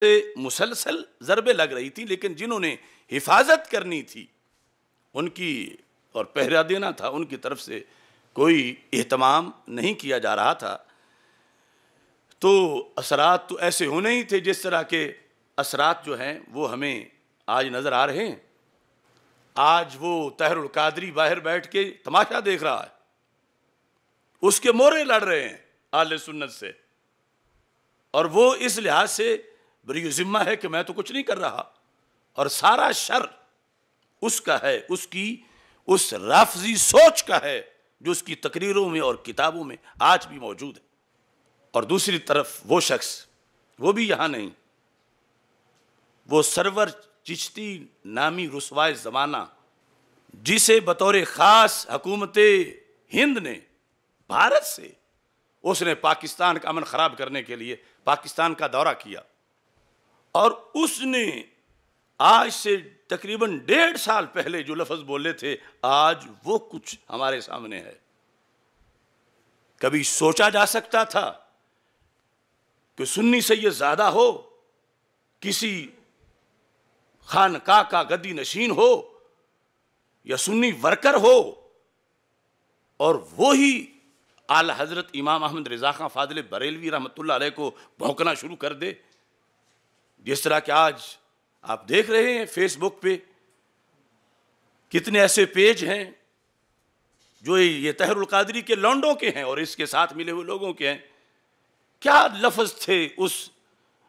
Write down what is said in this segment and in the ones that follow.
سے مسلسل ضربیں لگ رہی تھی، لیکن جنہوں نے حفاظت کرنی تھی ان کی اور پہرا دینا تھا ان کی طرف سے کوئی اہتمام نہیں کیا جا رہا تھا۔ تو اثرات تو ایسے ہونے ہی تھے جس طرح کے اثرات جو ہیں وہ ہمیں آج نظر آ رہے ہیں۔ آج وہ طاہر القادری باہر بیٹھ کے تماشا دیکھ رہا ہے، اس کے مورے لڑ رہے ہیں اہل سنت سے، اور وہ اس لحاظ سے بری ذمہ ہے کہ میں تو کچھ نہیں کر رہا، اور سارا شر اس کا ہے، اس کی اس رافضی سوچ کا ہے جو اس کی تقریروں میں اور کتابوں میں آج بھی موجود ہے۔ اور دوسری طرف وہ شخص، وہ بھی یہاں نہیں، وہ سرور چشتی نامی رسوائے زمانہ، جسے بطور خاص حکومت ہند نے بھارت سے، اس نے پاکستان کا امن خراب کرنے کے لیے پاکستان کا دورہ کیا، اور اس نے آج سے تقریباً 1.5 سال پہلے جو لفظ بولے تھے آج وہ کچھ ہمارے سامنے ہے۔ کبھی سوچا جا سکتا تھا کہ سنی سے یہ زیادہ ہو، کسی خانقاہ کا گدی نشین ہو یا سنی ورکر ہو، اور وہی اعلی حضرت امام احمد رضا خان فاضل بریلوی رحمۃ اللہ علیہ کو بھونکنا شروع کر دے، جس طرح کہ آج آپ دیکھ رہے ہیں فیس بک پہ کتنے ایسے پیج ہیں جو یہ طاہر القادری کے لونڈوں کے ہیں اور اس کے ساتھ ملے ہوئے لوگوں کے ہیں۔ کیا لفظ تھے اس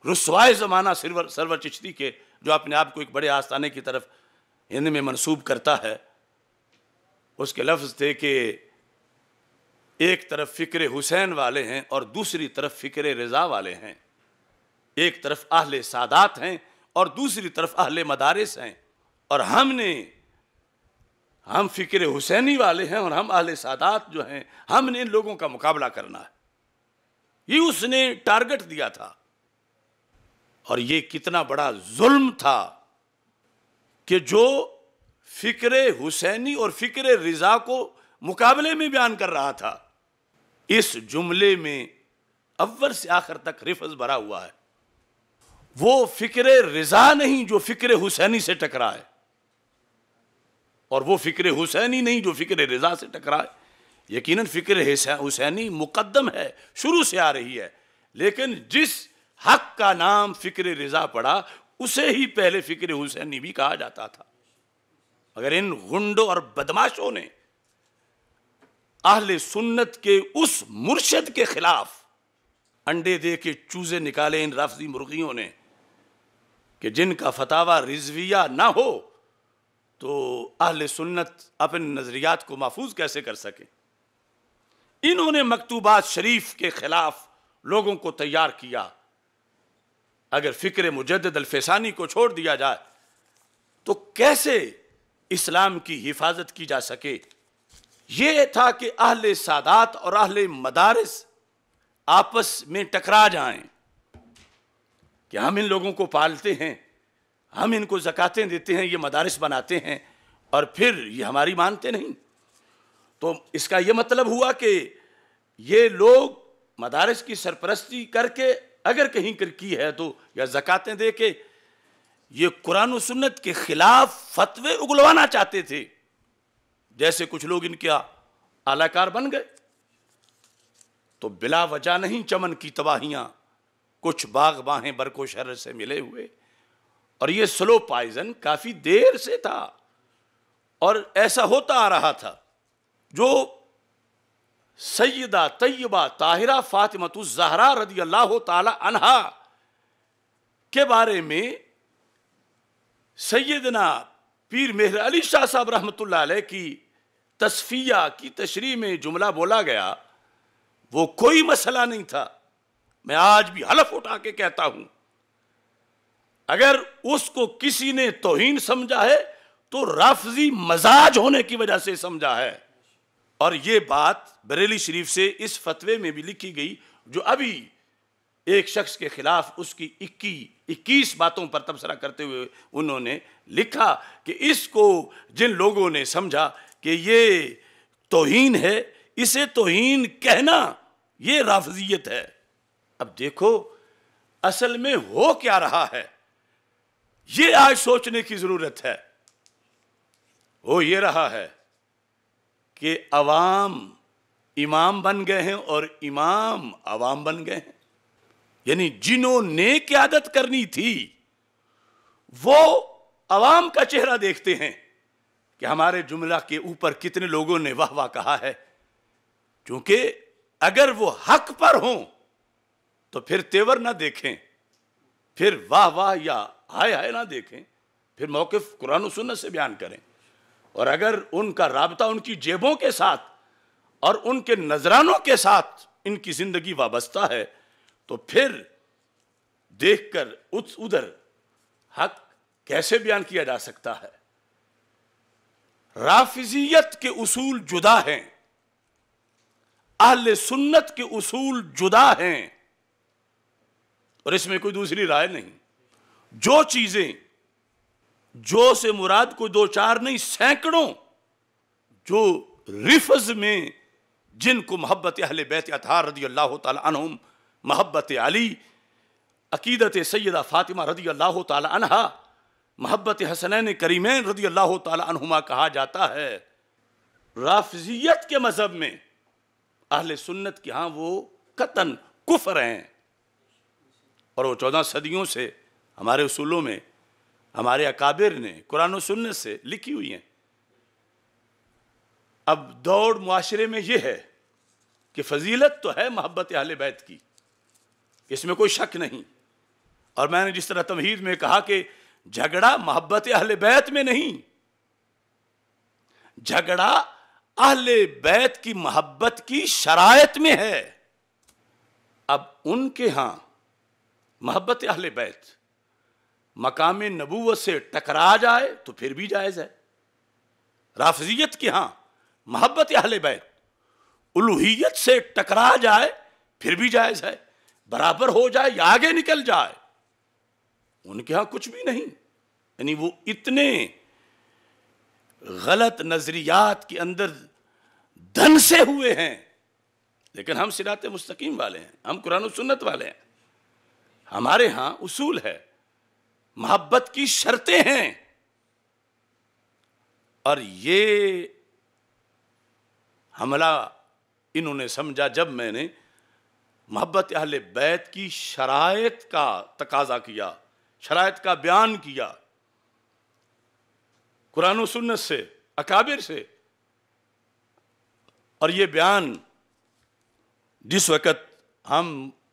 رسوائے زمانہ سرور چشتی کے، جو اپنے آپ کو ایک بڑے آستانے کی طرف ہند میں منسوب کرتا ہے۔ اس کے لفظ تھے کہ ایک طرف فکر حسین والے ہیں اور دوسری طرف فکر رضا والے ہیں، ایک طرف اہل سادات ہیں اور دوسری طرف اہل مدارس ہیں، اور ہم فکر حسینی والے ہیں اور ہم اہل سادات جو ہیں، ہم نے ان لوگوں کا مقابلہ کرنا ہے۔ یہ اس نے ٹارگٹ دیا تھا، اور یہ کتنا بڑا ظلم تھا کہ جو فکر حسینی اور فکر رضا کو مقابلے میں بیان کر رہا تھا، اس جملے میں اول سے آخر تک رفض بھرا ہوا ہے۔ وہ فکر رضا نہیں جو فکر حسینی سے ٹکرائے، اور وہ فکر حسینی نہیں جو فکر رضا سے ٹکرائے۔ یقیناً فکر حسینی مقدم ہے، شروع سے آ رہی ہے، لیکن جس حق کا نام فکر رضا پڑا اسے ہی پہلے فکر حسینی بھی کہا جاتا تھا۔ اگر ان غنڈوں اور بدماشوں نے اہل سنت کے اس مرشد کے خلاف انڈے دے کے چوزے نکالے ان رافضی مرغیوں نے کہ جن کا فتاوی رضویہ نہ ہو تو اہل سنت اپنے نظریات کو محفوظ کیسے کر سکیں۔ انہوں نے مکتوبات شریف کے خلاف لوگوں کو تیار کیا۔ اگر فکر مجدد الفسانی کو چھوڑ دیا جائے تو کیسے اسلام کی حفاظت کی جا سکے؟ یہ تھا کہ اہل سادات اور اہل مدارس آپس میں ٹکرا جائیں کہ ہم ان لوگوں کو پالتے ہیں، ہم ان کو زکاتیں دیتے ہیں، یہ مدارس بناتے ہیں، اور پھر یہ ہماری مانتے نہیں۔ تو اس کا یہ مطلب ہوا کہ یہ لوگ مدارس کی سرپرستی کر کے اگر کہیں کی ہے تو یا زکاتیں دے کے یہ قرآن و سنت کے خلاف فتوے اگلوانا چاہتے تھے، جیسے کچھ لوگ ان کے اعلی کار بن گئے۔ تو بلا وجہ نہیں چمن کی تباہیاں، کچھ باغ باہیں برق و شرر سے ملے ہوئے، اور یہ سلو پائزن کافی دیر سے تھا اور ایسا ہوتا آ رہا تھا۔ جو سیدہ طیبہ طاہرہ فاطمہ الزہرا رضی اللہ تعالی عنہا کے بارے میں سیدنا پیر مہر علی شاہ صاحب رحمۃ اللہ علیہ کی تصفیہ کی تشریح میں جملہ بولا گیا، وہ کوئی مسئلہ نہیں تھا۔ میں آج بھی حلف اٹھا کے کہتا ہوں، اگر اس کو کسی نے توہین سمجھا ہے تو رافضی مزاج ہونے کی وجہ سے سمجھا ہے۔ اور یہ بات بریلی شریف سے اس فتوے میں بھی لکھی گئی جو ابھی ایک شخص کے خلاف اس کی 21 باتوں پر تبصرہ کرتے ہوئے انہوں نے لکھا کہ اس کو جن لوگوں نے سمجھا کہ یہ توہین ہے، اسے توہین کہنا یہ رافضیت ہے۔ اب دیکھو اصل میں ہو کیا رہا ہے، یہ آج سوچنے کی ضرورت ہے۔ وہ یہ رہا ہے کہ عوام امام بن گئے ہیں اور امام عوام بن گئے ہیں، یعنی جنہوں نے قیادت کرنی تھی وہ عوام کا چہرہ دیکھتے ہیں کہ ہمارے جملہ کے اوپر کتنے لوگوں نے واہ واہ کہا ہے، کیونکہ اگر وہ حق پر ہوں تو پھر تیور نہ دیکھیں، پھر واہ واہ یا ہائے ہائے نہ دیکھیں، پھر موقف قرآن و سنت سے بیان کریں۔ اور اگر ان کا رابطہ ان کی جیبوں کے ساتھ اور ان کے نذرانوں کے ساتھ ان کی زندگی وابستہ ہے تو پھر دیکھ کر ادھر حق کیسے بیان کیا جا سکتا ہے؟ رافضیت کے اصول جدا ہیں، اہل سنت کے اصول جدا ہیں، اور اس میں کوئی دوسری رائے نہیں۔ جو چیزیں، جو سے مراد کوئی دو چار نہیں، سینکڑوں جو رفض میں جن کو محبت اہل بیت اطہار رضی اللہ تعالی عنہم، محبت علی، عقیدت سیدہ فاطمہ رضی اللہ تعالی عنہا، محبت حسنین کریمین رضی اللہ تعالی عنہما کہا جاتا ہے، رافضیت کے مذہب میں اہل سنت کے ہاں وہ قطعاً کفر ہیں، اور وہ 14 صدیوں سے ہمارے اصولوں میں ہمارے اکابر نے قرآن و سنت سے لکھی ہوئی ہیں۔ اب دوڑ معاشرے میں یہ ہے کہ فضیلت تو ہے محبت اہل بیت کی، اس میں کوئی شک نہیں، اور میں نے جس طرح تمہید میں کہا کہ جھگڑا محبت اہل بیت میں نہیں، جھگڑا اہل بیت کی محبت کی شرائط میں ہے۔ اب ان کے ہاں محبت اہل بیت مقام نبوت سے ٹکرا جائے تو پھر بھی جائز ہے، رافضیت کے ہاں محبت اہل بیت الوہیت سے ٹکرا جائے پھر بھی جائز ہے، برابر ہو جائے یا آگے نکل جائے، ان کے ہاں کچھ بھی نہیں۔ یعنی وہ اتنے غلط نظریات کے اندر دھنسے ہوئے ہیں، لیکن ہم صراط مستقیم والے ہیں، ہم قرآن و سنت والے ہیں، ہمارے ہاں اصول ہے، محبت کی شرطیں ہیں، اور یہ حملہ انہوں نے سمجھا جب میں نے محبت اہل بیت کی شرائط کا تقاضا کیا، شرائط کا بیان کیا قرآن و سنت سے، اکابر سے، اور یہ بیان جس وقت ہم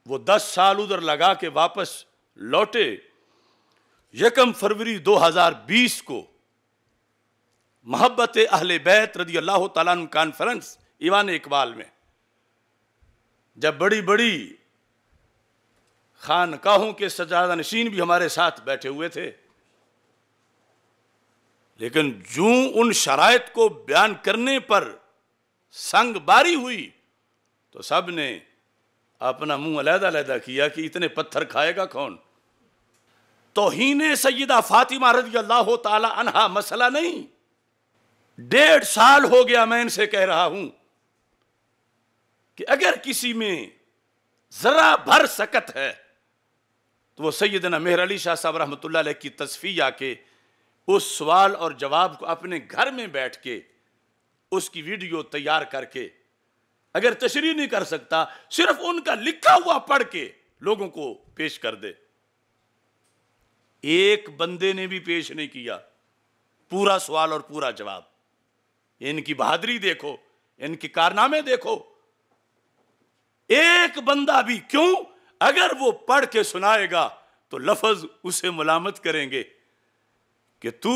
وہ 10 سال ادھر لگا کے واپس لوٹے، 1 فروری 2020 کو محبت اہل بیت رضی اللہ تعالیٰ عنہ کانفرنس ایوان اقبال میں، جب بڑی بڑی خانقاہوں کے سجادہ نشین بھی ہمارے ساتھ بیٹھے ہوئے تھے، لیکن جوں ان شرائط کو بیان کرنے پر سنگ باری ہوئی تو سب نے اپنا منہ علیحدہ علیحدہ کیا کہ اتنے پتھر کھائے گا کون؟ توہین سیدہ فاطمہ رضی اللہ تعالی عنہا مسئلہ نہیں، 1.5 سال ہو گیا میں ان سے کہہ رہا ہوں کہ اگر کسی میں ذرا بھر سکت ہے تو وہ سیدنا مہر علی شاہ صاحب رحمۃ اللہ علیہ کی تصفیہ کے اس سوال اور جواب کو اپنے گھر میں بیٹھ کے اس کی ویڈیو تیار کر کے، اگر تشریح نہیں کر سکتا صرف ان کا لکھا ہوا پڑھ کے لوگوں کو پیش کر دے۔ ایک بندے نے بھی پیش نہیں کیا پورا سوال اور پورا جواب۔ ان کی بہادری دیکھو، ان کے کارنامے دیکھو، ایک بندہ بھی کیوں؟ اگر وہ پڑھ کے سنائے گا تو لفظ اسے ملامت کریں گے کہ تو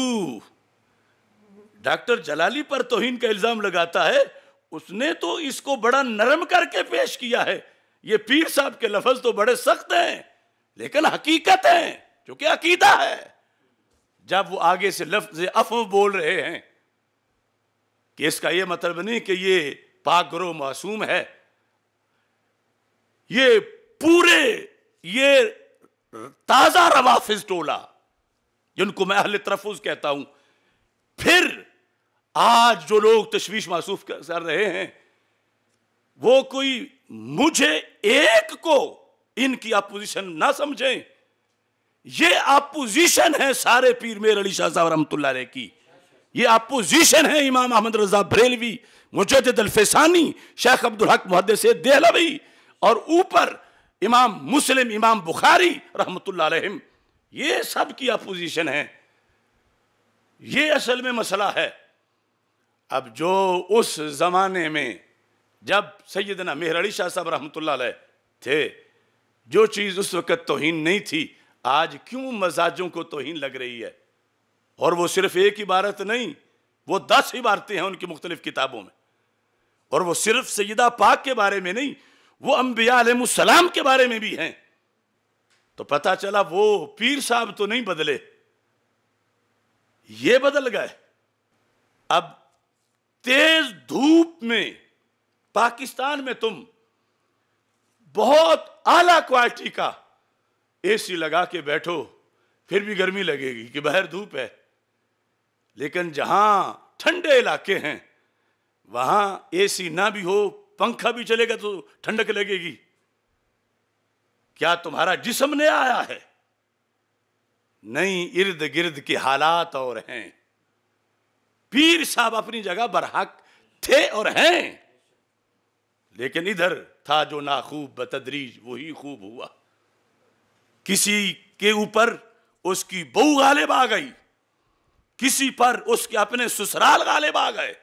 ڈاکٹر جلالی پر توہین کا الزام لگاتا ہے، اس نے تو اس کو بڑا نرم کر کے پیش کیا ہے، یہ پیر صاحب کے لفظ تو بڑے سخت ہیں لیکن حقیقت ہیں جو کہ عقیدہ ہے۔ جب وہ آگے سے لفظ عفو بول رہے ہیں کہ اس کا یہ مطلب نہیں کہ یہ پاک گروہ معصوم ہے، یہ پورے یہ تازہ روافظ ٹولہ جن کو میں اہل ترفظ کہتا ہوں، پھر آج جو لوگ تشویش محسوس کر رہے ہیں وہ کوئی مجھے ایک کو ان کی اپوزیشن نہ سمجھیں. یہ اپوزیشن ہے سارے پیر میر علی شاہ صاحب رحمۃ اللہ علیہ کی. یہ اپوزیشن ہے امام احمد رضا بریلوی، مجدد الفسانی، شیخ عبدالحق محدث دہلوی، اور اوپر امام مسلم، امام بخاری رحمۃ اللہ علیہم. یہ سب کی اپوزیشن ہے. یہ اصل میں مسئلہ ہے. اب جو اس زمانے میں جب سیدنا مہر علی شاہ صاحب رحمۃ اللہ علیہ تھے، جو چیز اس وقت توہین نہیں تھی، آج کیوں مزاجوں کو توہین لگ رہی ہے؟ اور وہ صرف ایک عبارت نہیں، وہ 10 عبارتیں ہیں ان کی مختلف کتابوں میں. اور وہ صرف سیدہ پاک کے بارے میں نہیں، وہ انبیاء علیہ السلام کے بارے میں بھی ہیں. تو پتہ چلا وہ پیر صاحب تو نہیں بدلے، یہ بدل گئے. اب تیز دھوپ میں پاکستان میں تم بہت اعلیٰ کوالٹی کا اے سی لگا کے بیٹھو، پھر بھی گرمی لگے گی کہ باہر دھوپ ہے. لیکن جہاں ٹھنڈے علاقے ہیں وہاں اے سی نہ بھی ہو، پنکھا بھی چلے گا تو ٹھنڈک لگے گی. کیا تمہارا جسم نے آیا ہے؟ نہیں، ارد گرد کے حالات اور ہیں. پیر صاحب اپنی جگہ برحق تھے اور ہیں، لیکن ادھر تھا جو ناخوب بتدریج وہی خوب ہوا. کسی کے اوپر اس کی بہو غالب آ گئی، کسی پر اس کے اپنے سسرال غالب آ گئے،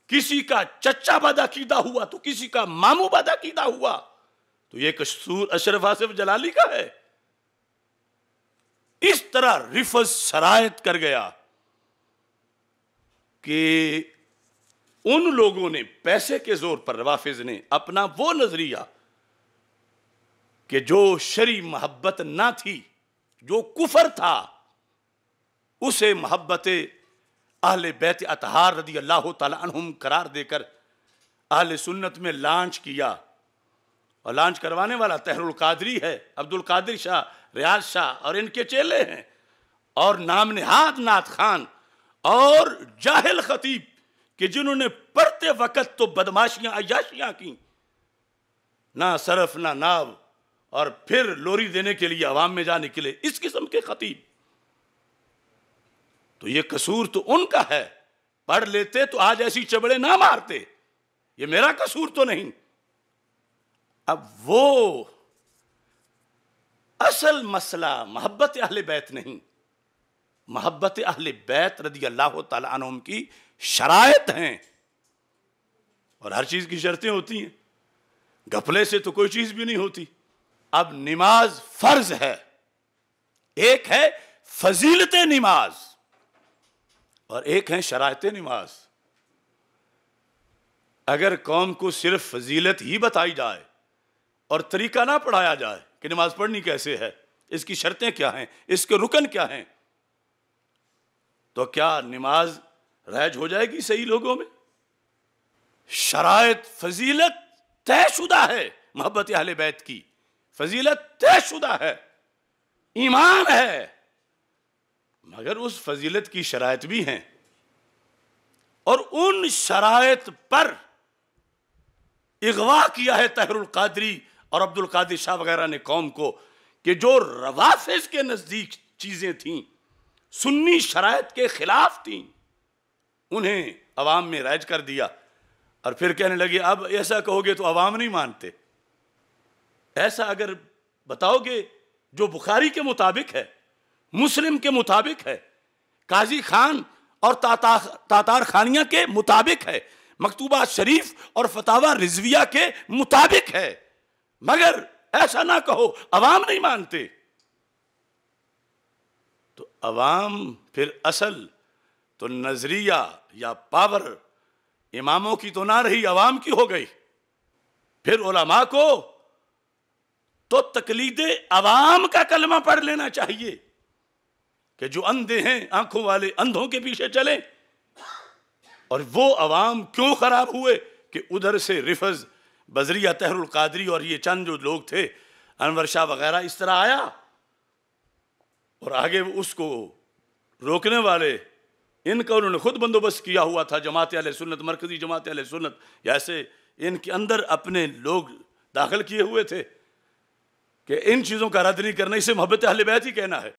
کسی کا چچا بدعقیدہ ہوا تو کسی کا ماموں بدعقیدہ ہوا. تو یہ قصور اشرف آصف جلالی کا ہے. اس طرح رفض سرایت کر گیا کہ ان لوگوں نے پیسے کے زور پر، روافض نے اپنا وہ نظریہ کہ جو شرعی محبت نہ تھی، جو کفر تھا، اسے محبت اہل بیت اطہار رضی اللہ تعالی عنہم قرار دے کر اہل سنت میں لانچ کیا. اور لانچ کروانے والا طاہر القادری ہے، عبد القادر شاہ، ریاض شاہ اور ان کے چیلے ہیں، اور نام نہاد نعت خان اور جاہل خطیب کہ جنہوں نے پڑھتے وقت تو بدماشیاں عیاشیاں کی، نہ صرف نہ ناو، اور پھر لوری دینے کے لیے عوام میں جا نکلے. اس قسم کے خطیب. تو یہ قصور تو ان کا ہے. پڑھ لیتے تو آج ایسی چبڑے نہ مارتے. یہ میرا قصور تو نہیں. اب وہ اصل مسئلہ محبت اہل بیت نہیں، محبت اہل بیت رضی اللہ تعالی عنہم کی شرائط ہیں. اور ہر چیز کی شرطیں ہوتی ہیں، گھپلے سے تو کوئی چیز بھی نہیں ہوتی. اب نماز فرض ہے. ایک ہے فضیلت نماز اور ایک ہے شرائط نماز. اگر قوم کو صرف فضیلت ہی بتائی جائے اور طریقہ نہ پڑھایا جائے کہ نماز پڑھنی کیسے ہے، اس کی شرطیں کیا ہیں، اس کے رکن کیا ہیں، تو کیا نماز رائج ہو جائے گی صحیح لوگوں میں؟ شرائط، فضیلت طے شدہ ہے. محبت اہل بیت کی فضیلت طے شدہ ہے، ایمان ہے، مگر اس فضیلت کی شرائط بھی ہیں. اور ان شرائط پر اغوا کیا ہے طاہر القادری اور عبد القادر شاہ وغیرہ نے قوم کو، کہ جو روافض کے نزدیک چیزیں تھیں، سنی شرائط کے خلاف تھیں، انہیں عوام میں رائج کر دیا. اور پھر کہنے لگے اب ایسا کہو گے تو عوام نہیں مانتے. ایسا اگر بتاؤ گے جو بخاری کے مطابق ہے، مسلم کے مطابق ہے، قاضی خان اور تاتار خانیہ کے مطابق ہے، مکتوبات شریف اور فتاوی رضویہ کے مطابق ہے، مگر ایسا نہ کہو، عوام نہیں مانتے. تو عوام پھر اصل تو نظریہ یا پاور اماموں کی تو نہ رہی، عوام کی ہو گئی. پھر علماء کو تو تقلید عوام کا کلمہ پڑھ لینا چاہیے کہ جو اندھے ہیں آنکھوں والے اندھوں کے پیچھے چلیں. اور وہ عوام کیوں خراب ہوئے کہ ادھر سے رفض، بزریہ، طاہر القادری اور یہ چند جو لوگ تھے، انور شاہ وغیرہ، اس طرح آیا اور آگے اس کو روکنے والے ان کا انہوں نے خود بندوبست کیا ہوا تھا. جماعت اہل سنت، مرکزی جماعت اہل سنت، ایسے ان کے اندر اپنے لوگ داخل کیے ہوئے تھے. کہ ان چیزوں کا رد نہیں کرنا، اسے محبت اہل بیت ہی کہنا ہے۔